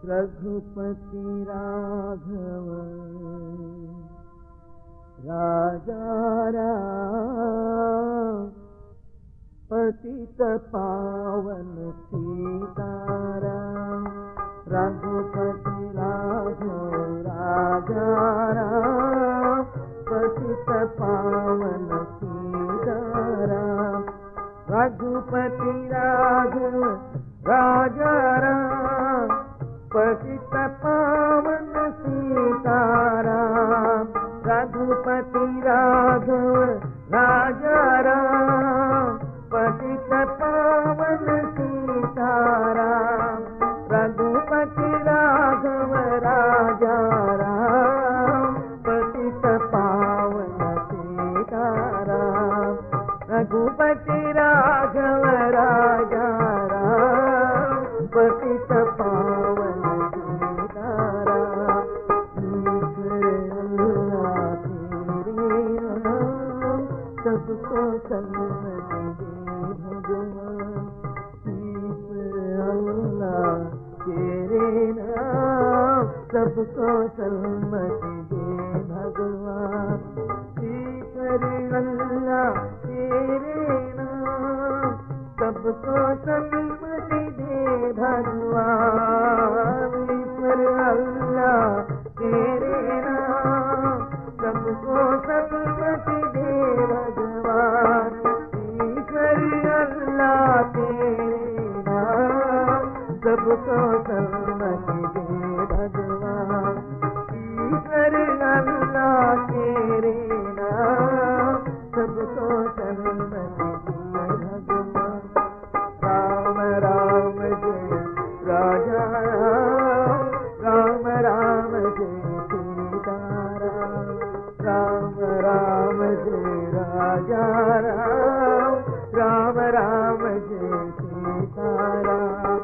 रघुपति राघव राजा राम, पतित पावन सीताराम। रघुपति राघव राजा राम, पतित पावन सीताराम। रघुपति राघव राजा राम, पतित पावन सीताराम। रघुपति राघव राजा राम, पतित पावन सीताराम। रघुपति राघव राजा राम, पतित पावन सीताराम। रघुपति राघव राजा राम, पतित पावन सीताराम। सबको सन्मति दे भगवान, ईश्वर अल्लाह तेरे नाम। सबको सन्मति दे भगवान, ईश्वर अल्लाह तेरे नाम। सबको सन्मति दे भगवान, ईश्वर अल्लाह तेरे नाम। सबको सन्मति दे भगवान, ईश्वर अल्लाह तेरे नाम। सबको सन्मति दे भगवान, ईश्वर अल्लाह तेरे नाम। सबको सन्मति दे भगवान। राम राम जय राजा राम, राम राम जय सीताराम। राम राम जय राजा राम, राम राम जय सीताराम।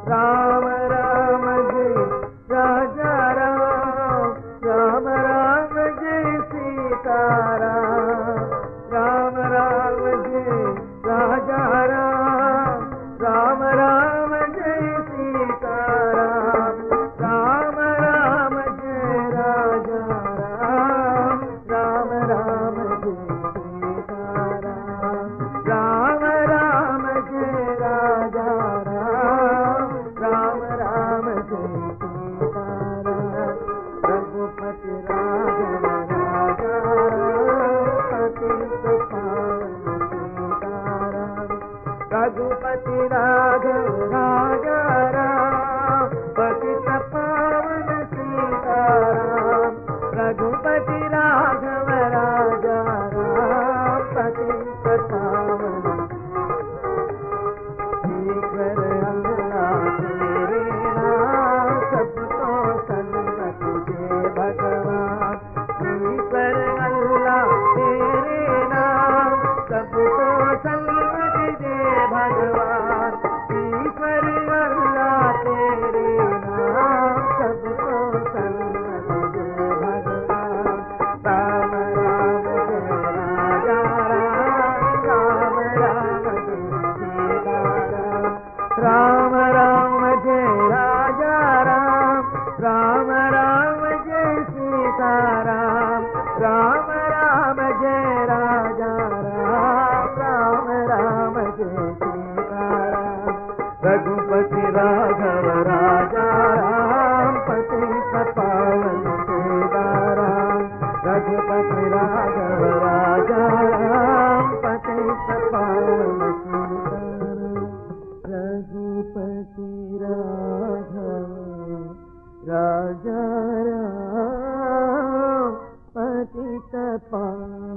राम राम जय राजा राम, राम राम जय सीताराम। राम राम जय राजा राम, राम राम जय सीताराम। राम राम जय राजा राम, राम राम जय सीताराम। राम राम जय राजा राम, राम राम जय सीताराम। रघुपति राघव राजा राम, पतित पावन सीताराम। रघुपति राघव राजा राम, पतित पावन सीताराम। रघुपति राघव राजा राम, पतित पावन। ईश्वर अल्लाह तेरे नाम। सबको सन्मति दे भगवान, ईश्वर अल्लाह तेरे नाम। सबको सन्मति दे भगवान, ईश्वर अल्लाह तेरे नाम। सबको सन्मति दे भगवान। राम राम जय राजा राम, राम राम जय सीताराम। राम राम जय राजा राम, राम राम जय सीताराम। राम राम जय राजा राम, राम राम जय सीताराम। रघुपति राघव राजा राम, पतित पावन सीताराम। रघुपति राघव राजा राम, पतित पावन सीताराम। रघुपति राघव राजा राम, पतित पावन